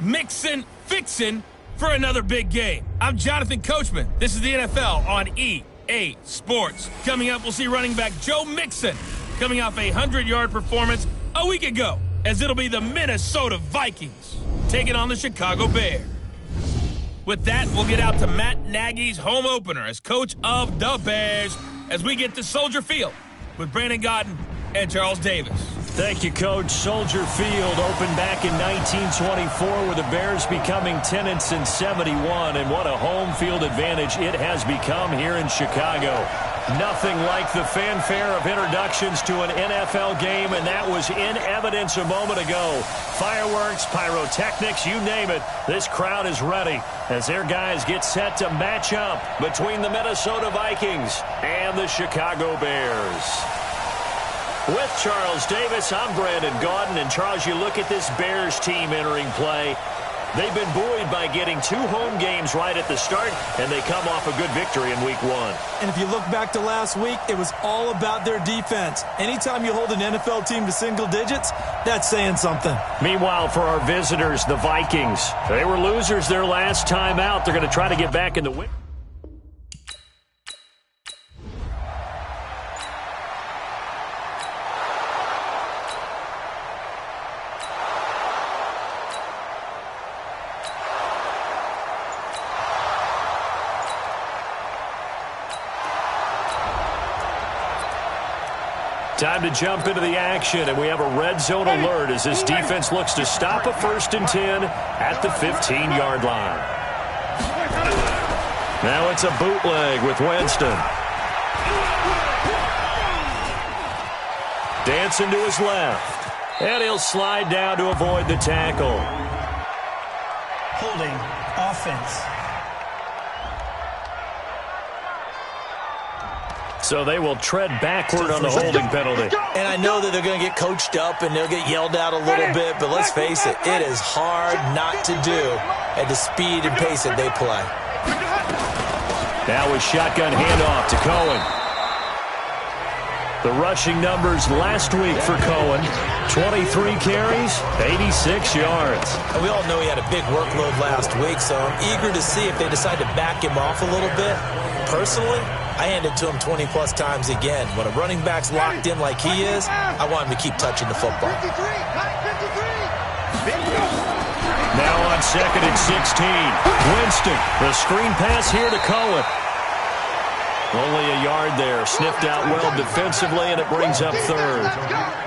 fixin' for another big game. I'm Jonathan Coachman. This is the NFL on EA Sports. Coming up, we'll see running back Joe Mixon coming off a 100-yard performance a week ago, as it'll be the Minnesota Vikings taking on the Chicago Bears. With that, we'll get out to Matt Nagy's home opener as coach of the Bears as we get to Soldier Field with Brandon Godden and Charles Davis. Thank you, Coach. Soldier Field opened back in 1924 with the Bears becoming tenants in 71, and what a home field advantage it has become here in Chicago. Nothing like the fanfare of introductions to an NFL game, and that was in evidence a moment ago. Fireworks, pyrotechnics, you name it. This crowd is ready as their guys get set to match up between the Minnesota Vikings and the Chicago Bears. With Charles Davis, I'm Brandon Gaudin. And Charles, you look at this Bears team entering play. They've been buoyed by getting 2 home games right at the start, and they come off a good victory in Week 1. And if you look back to last week, it was all about their defense. Anytime you hold an NFL team to single digits, that's saying something. Meanwhile, for our visitors, the Vikings, they were losers their last time out. They're going to try to get back in the win. Time to jump into the action, and we have a red zone alert as this defense looks to stop a 1st and 10 at the 15-yard line. Now it's a bootleg with Winston. Dancing to his left, and he'll slide down to avoid the tackle. Holding offense. So they will tread backward on the holding penalty. And I know that they're going to get coached up and they'll get yelled at a little bit, but let's face it, it is hard not to do at the speed and pace that they play. Now a shotgun handoff to Cohen. The rushing numbers last week for Cohen, 23 carries, 86 yards. And we all know he had a big workload last week, so I'm eager to see if they decide to back him off a little bit. Personally, I hand it to him 20-plus times again. When a running back's locked in like he is, I want him to keep touching the football. Now on 2nd and 16, Winston, the screen pass here to Cohen. Only a yard there, sniffed out well defensively, and it brings up 3rd.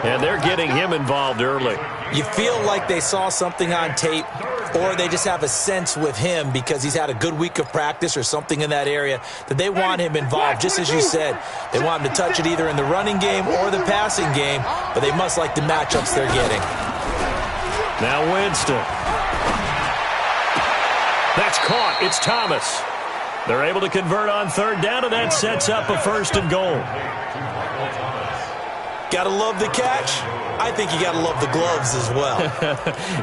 And they're getting him involved early. You feel like they saw something on tape, or they just have a sense with him because he's had a good week of practice or something in that area that they want him involved, just as you said. They want him to touch it either in the running game or the passing game, but they must like the matchups they're getting. Now Winston. That's caught. It's Thomas. They're able to convert on 3rd down, and that sets up a 1st and goal. Gotta love the catch. I think you gotta love the gloves as well.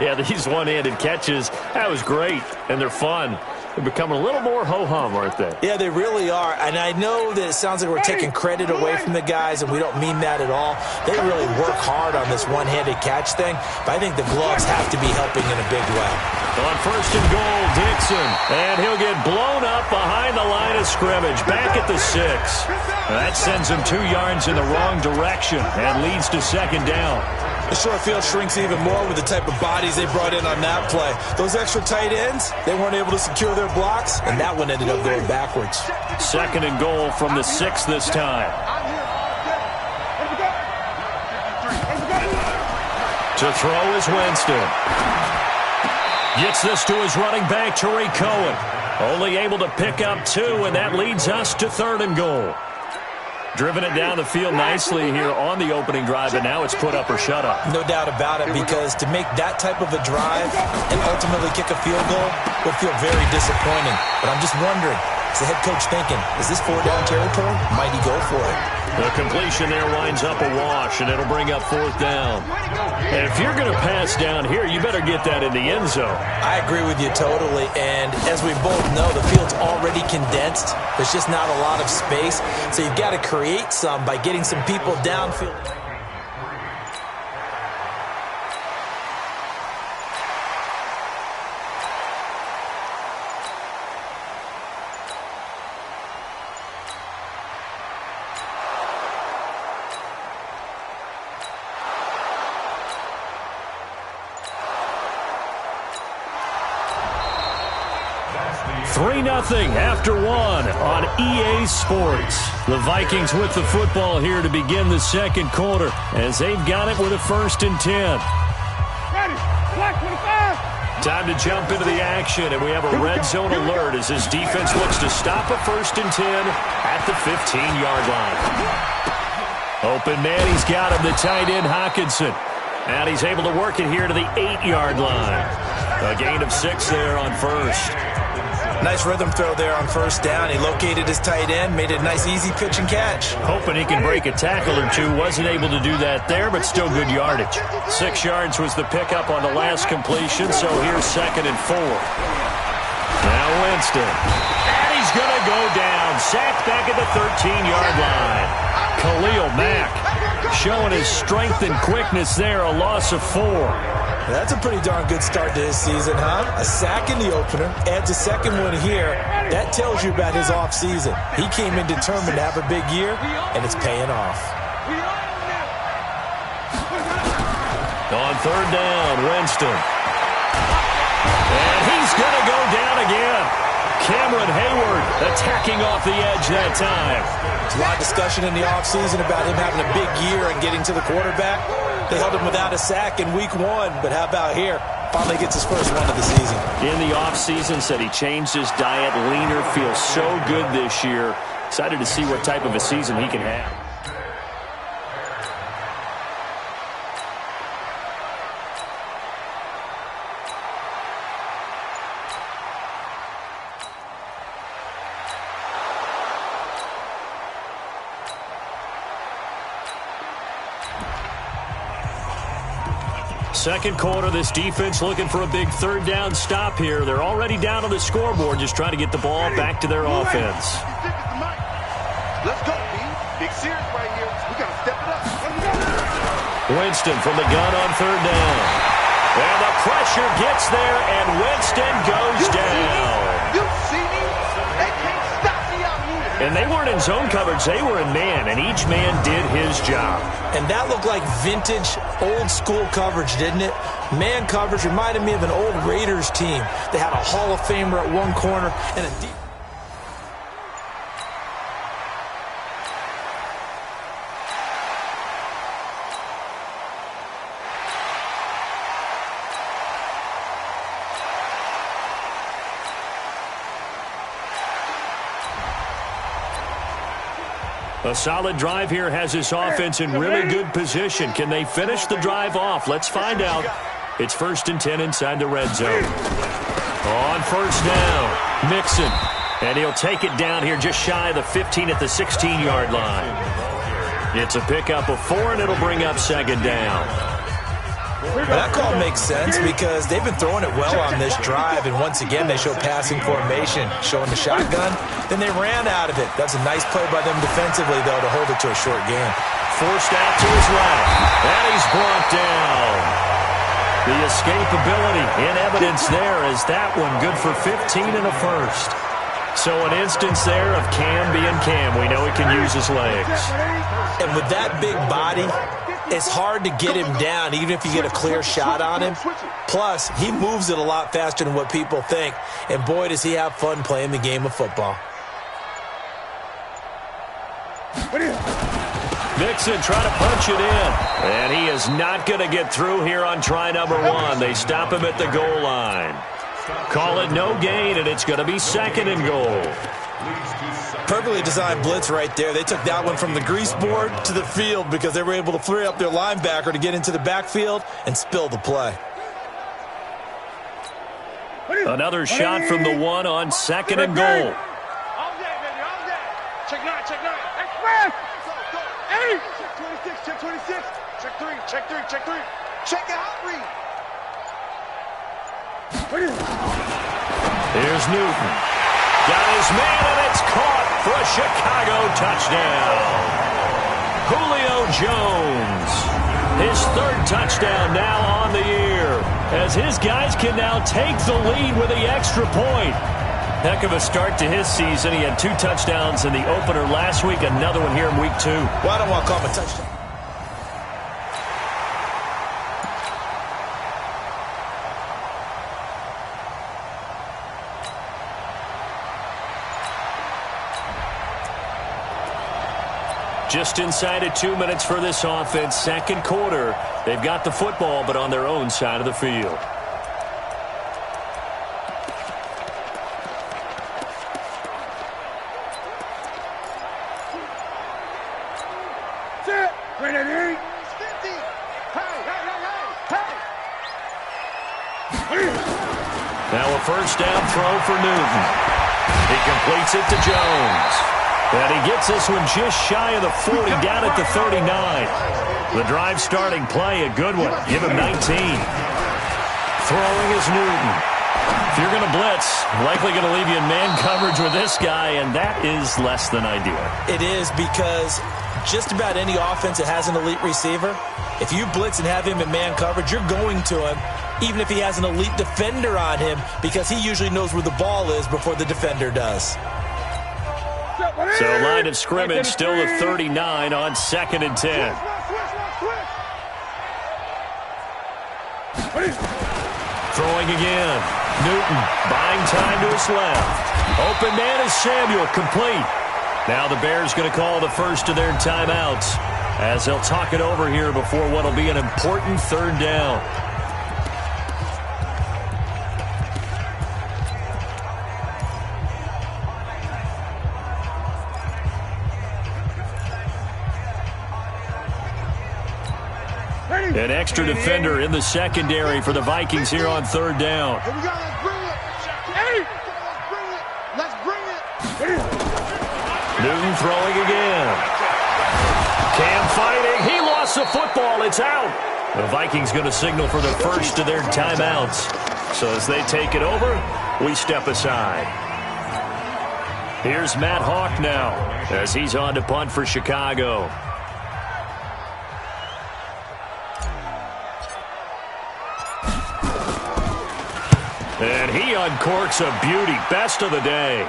Yeah, these one-handed catches, that was great, and they're fun. They're becoming a little more ho-hum, aren't they? Yeah, they really are. And I know that it sounds like we're taking credit away from the guys, and we don't mean that at all. They really work hard on this one-handed catch thing, but I think the gloves have to be helping in a big way. On 1st and goal, Dixon. And he'll get blown up behind the line of scrimmage, back at the 6. That sends him 2 yards in the wrong direction and leads to 2nd down. The short field shrinks even more with the type of bodies they brought in on that play. Those extra tight ends, they weren't able to secure their blocks, and that one ended up going backwards. 2nd and goal from the 6 this time. To throw is Winston. Gets this to his running back, Tariq Cohen. Only able to pick up 2, and that leads us to 3rd and goal. Driven it down the field nicely here on the opening drive, and now it's put up or shut up. No doubt about it, because to make that type of a drive and ultimately kick a field goal would feel very disappointing. But I'm just wondering, is the head coach thinking, is this 4-down territory? Might he go for it? The completion there winds up a wash, and it'll bring up 4th down. And if you're going to pass down here, you better get that in the end zone. I agree with you totally, and as we both know, the field's already condensed. There's just not a lot of space, so you've got to create some by getting some people downfield. 3-0 after 1 on EA Sports. The Vikings with the football here to begin the second quarter as they've got it with a 1st and 10. Ready. Black 25. Time to jump into the action, and we have a red zone alert as this defense looks to stop a 1st and 10 at the 15-yard line. Open man, he's got him, the tight end Hawkinson. And he's able to work it here to the 8-yard line. A gain of 6 there on 1st. Nice rhythm throw there on 1st down. He located his tight end, made it a nice easy pitch and catch. Hoping he can break a tackle or two. Wasn't able to do that there, but still good yardage. 6 yards was the pickup on the last completion, so here's 2nd and 4. Now Winston. And he's going to go down. Sacked back at the 13-yard line. Khalil Mack showing his strength and quickness there, a loss of 4. That's a pretty darn good start to his season, huh? A sack in the opener, adds a second one here. That tells you about his offseason. He came in determined to have a big year, and it's paying off. On 3rd down, Winston. And he's going to go down again. Cameron Hayward attacking off the edge that time. There's a lot of discussion in the offseason about him having a big year and getting to the quarterback. They held him without a sack in week 1, but how about here? Finally gets his first one of the season. In the offseason, said he changed his diet, leaner, feels so good this year. Excited to see what type of a season he can have. Second quarter, this defense looking for a big 3rd down stop here. They're already down on the scoreboard, just trying to get the ball back to their offense. Let's go, B. Big series right here. We got to step it up. Winston from the gun on 3rd down. And the pressure gets there, and Winston goes down. You see me? They can't stop me out here. And they weren't in zone coverage. They were in man, and each man did his job. And that looked like vintage, old-school coverage, didn't it? Man coverage reminded me of an old Raiders team. They had a Hall of Famer at one corner and a deep... A solid drive here has this offense in really good position. Can they finish the drive off? Let's find out. It's 1st and 10 inside the red zone. On 1st down, Mixon. And he'll take it down here just shy of the 15 at the 16-yard line. It's a pickup of 4, and it'll bring up 2nd down. That call makes sense because they've been throwing it well on this drive, and once again they show passing formation, showing the shotgun. Then they ran out of it. That's a nice play by them defensively, though, to hold it to a short gain. Forced out to his left, and he's brought down. The escapability in evidence there as that one good for 15 and a 1st. So an instance there of Cam being Cam. We know he can use his legs. And with that big body, it's hard to get him down, even if you get a clear shot on him. Plus, he moves it a lot faster than what people think. And boy, does he have fun playing the game of football. Mixon trying to punch it in. And he is not going to get through here on try number 1. They stop him at the goal line. Call it no gain, and it's going to be 2nd and goal. Perfectly designed blitz right there. They took that one from the grease board to the field because they were able to free up their linebacker to get into the backfield and spill the play. Another shot from the 1 on 2nd and goal. All day, baby, all day. Check 9, check 9. Express! 8! Check 26, check 26. Check 3, check 3, check 3. Check out, read. Here's Newton. Got his man, and it's caught for a Chicago touchdown. Julio Jones, his 3rd touchdown now on the year, as his guys can now take the lead with the extra point. Heck of a start to his season. He had 2 touchdowns in the opener last week, another one here in week 2. Well, I don't want to call him a touchdown. Just inside of 2 minutes for this offense. Second quarter. They've got the football, but on their own side of the field. Now a first down throw for Newton. He completes it to Jones. And he gets this one just shy of the 40, down at the 39. The drive starting play, a good one. Give him 19. Throwing is Newton. If you're going to blitz, likely going to leave you in man coverage with this guy, and that is less than ideal. It is, because just about any offense that has an elite receiver, if you blitz and have him in man coverage, you're going to him, even if he has an elite defender on him, because he usually knows where the ball is before the defender does. So line of scrimmage still at 39 on 2nd and 10. Throwing again. Newton buying time to his left. Open man is Samuel, complete. Now the Bears going to call the first of their timeouts as they'll talk it over here before what will be an important third down. An extra defender in the secondary for the Vikings here on third down. Here we go, let's bring it. Hey! Let's bring it. Newton throwing again. Cam fighting. He lost the football. It's out. The Vikings going to signal for the first of their timeouts. So as they take it over, we step aside. Here's Matt Hawk now as he's on to punt for Chicago. And he uncorks a beauty. Best of the day.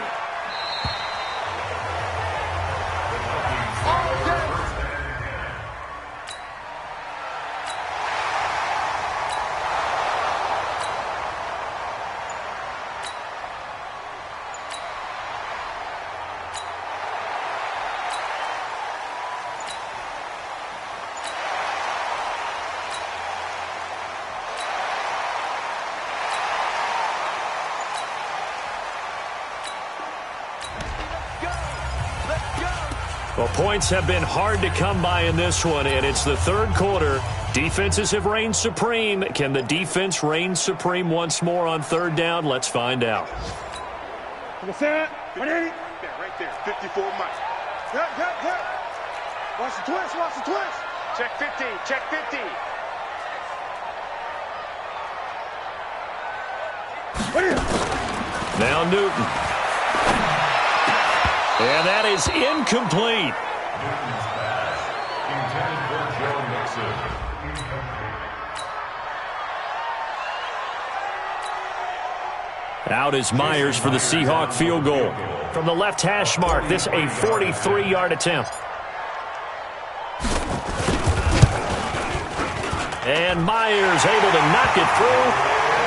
Well, points have been hard to come by in this one, and it's the third quarter. Defenses have reigned supreme. Can the defense reign supreme once more on third down? Let's find out. Right there, 54 miles. Watch the twist, watch the twist. Check 50, check 50. Now Newton. And that is incomplete. Out is Myers for the Seahawk field goal. From the left hash mark, this a 43-yard attempt. And Myers able to knock it through.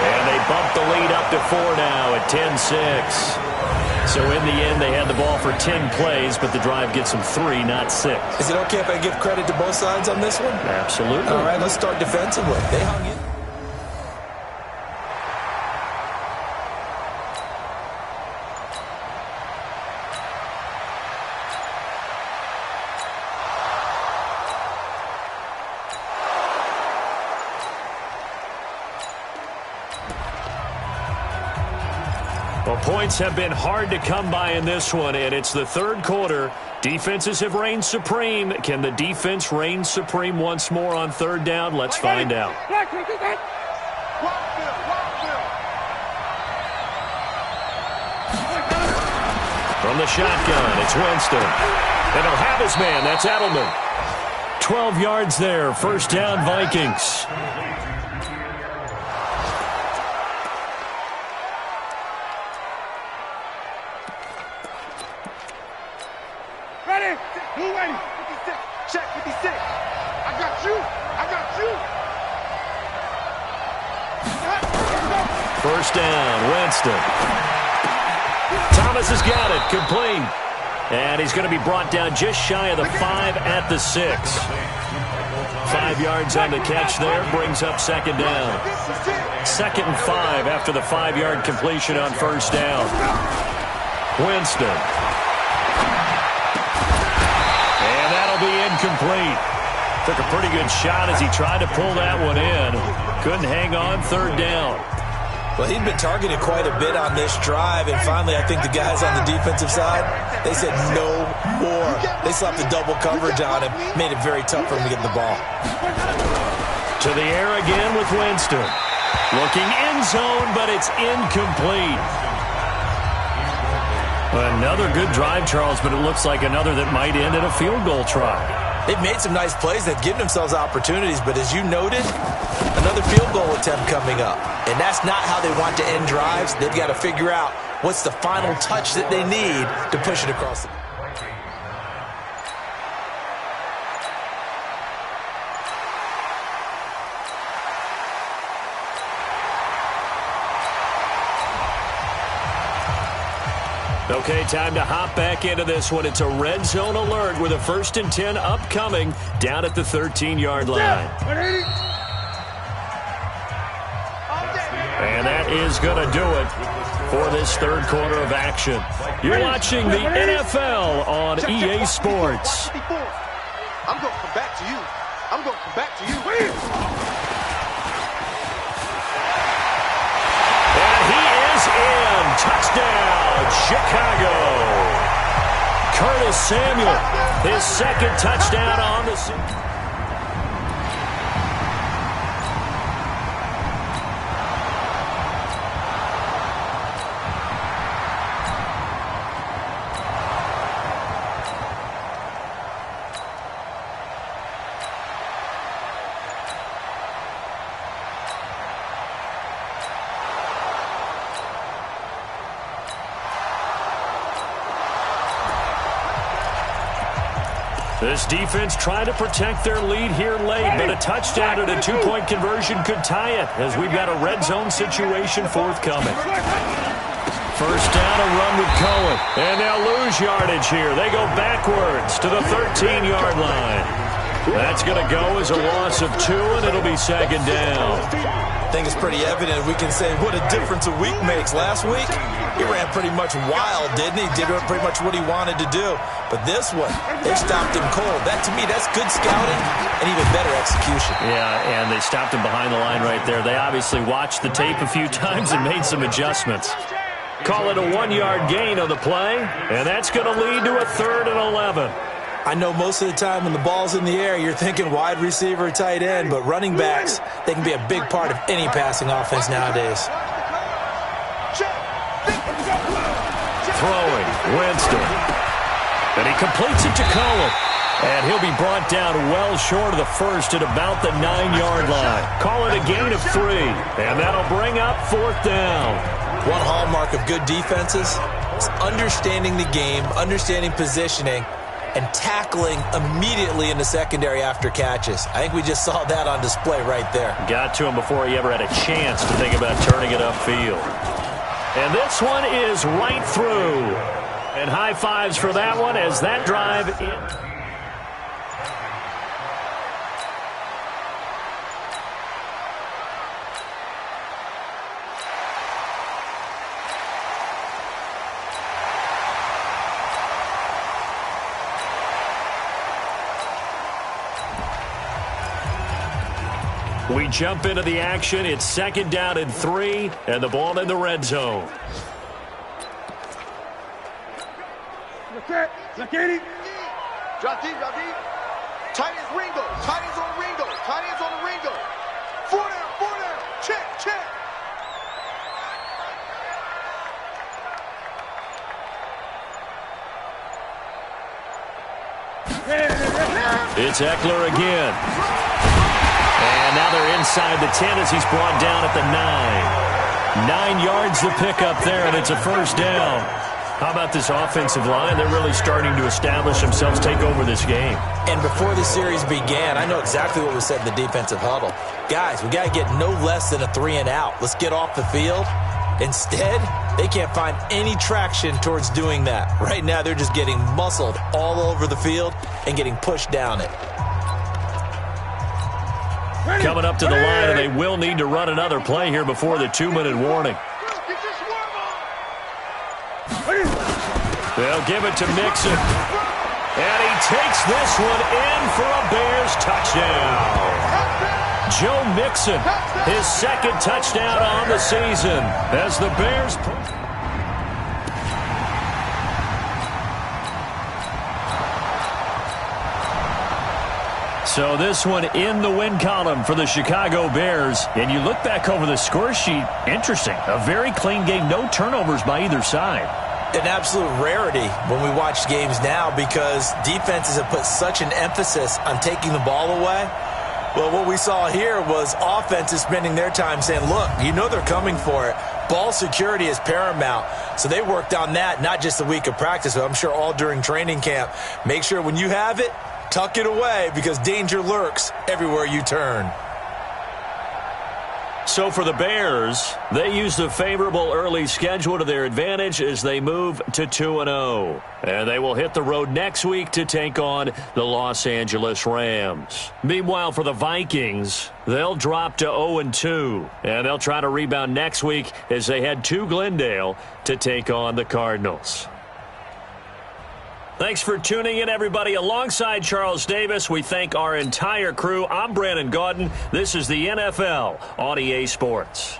And they bump the lead up to 4 now at 10-6. So in the end, they had the ball for 10 plays, but the drive gets them 3, not 6. Is it okay if I give credit to both sides on this one? Absolutely. All right, let's start defensively. They hung in. Well, points have been hard to come by in this one, and it's the third quarter. Defenses have reigned supreme. Can the defense reign supreme once more on third down? Let's find out. From the shotgun, it's Winston. And he'll have his man. That's Edelman. 12 yards there. First down, Vikings. Blue ready. 56. Check 56. I got you. I got you. First down, Winston. Thomas has got it. Complete. And he's going to be brought down just shy of the 5 at the 6. 5 yards on the catch there, brings up second down. 2nd and 5 after the 5-yard completion on first down. Winston. And that'll be incomplete. Took a pretty good shot as he tried to pull that one in. Couldn't hang on, third down. Well, he'd been targeted quite a bit on this drive, and finally I think the guys on the defensive side, they said no more. They slapped the double coverage on him, made it very tough for him to get the ball. To the air again with Winston. Looking end zone, but it's incomplete. Another good drive, Charles, but it looks like another that might end in a field goal try. They've made some nice plays. They've given themselves opportunities, but as you noted, another field goal attempt coming up. And that's not how they want to end drives. They've got to figure out what's the final touch that they need to push it across the... Okay, time to hop back into this one. It's a red zone alert with a 1st and 10 upcoming down at the 13-yard line. And that is going to do it for this third quarter of action. You're watching the NFL on EA Sports. I'm going to come back to you. I'm going to come back to you. And he is in. Touchdown, Chicago. Curtis Samuel, his 2nd touchdown on the season. This defense trying to protect their lead here late, but a touchdown and a 2-point conversion could tie it as we've got a red zone situation forthcoming. First down, a run with Cohen, and they'll lose yardage here. They go backwards to the 13-yard line. That's going to go as a loss of 2, and it'll be second down. I think it's pretty evident. We can say what a difference a week makes. Last week, he ran pretty much wild, didn't he? Did pretty much what he wanted to do. But this one, they stopped him cold. That, to me, that's good scouting and even better execution. Yeah, and they stopped him behind the line right there. They obviously watched the tape a few times and made some adjustments. Call it a 1-yard gain on the play, and that's going to lead to a 3rd and 11. I know most of the time when the ball's in the air, you're thinking wide receiver, tight end, but running backs, they can be a big part of any passing offense nowadays. Throwing, Winston. And he completes it to Cohen. And he'll be brought down well short of the first at about the 9-yard line. Call it a gain of 3. And that'll bring up 4th down. One hallmark of good defenses is understanding the game, understanding positioning, and tackling immediately in the secondary after catches. I think we just saw that on display right there. Got to him before he ever had a chance to think about turning it upfield. And this one is right through. And high fives for that one as that drive in. We jump into the action. It's 2nd down and 3, and the ball in the red zone. Drop deep, drop deep. Tight ends Ringo. Tight ends on Ringo. Tight ends on Ringo. 4 down, 4 down. Check, check. It's Eckler again. And now they're inside the 10 as he's brought down at the 9. 9 yards the pickup there, and it's a first down. How about this offensive line? They're really starting to establish themselves, take over this game. And before the series began, I know exactly what was said in the defensive huddle. Guys, we got to get no less than a 3 and out. Let's get off the field. Instead, They can't find any traction towards doing that. Right now, they're just getting muscled all over the field and getting pushed down it. Coming up to the line, and they will need to run another play here before the 2-minute warning. They'll give it to Mixon. And he takes this one in for a Bears touchdown. Joe Mixon, his second touchdown on the season as the Bears... So this one in the win column for the Chicago Bears. And you look back over the score sheet, interesting. A very clean game, no turnovers by either side. An absolute rarity when we watch games now because defenses have put such an emphasis on taking the ball away. Well, what we saw here was offenses spending their time saying, look, you know they're coming for it. Ball security is paramount. So they worked on that, not just a week of practice, but I'm sure all during training camp. Make sure when you have it, tuck it away because danger lurks everywhere you turn. So for the Bears, they use the favorable early schedule to their advantage as they move to 2-0. And they will hit the road next week to take on the Los Angeles Rams. Meanwhile, for the Vikings, they'll drop to 0-2. And they'll try to rebound next week as they head to Glendale to take on the Cardinals. Thanks for tuning in, everybody. Alongside Charles Davis, we thank our entire crew. I'm Brandon Gaudin. This is the NFL on EA Sports.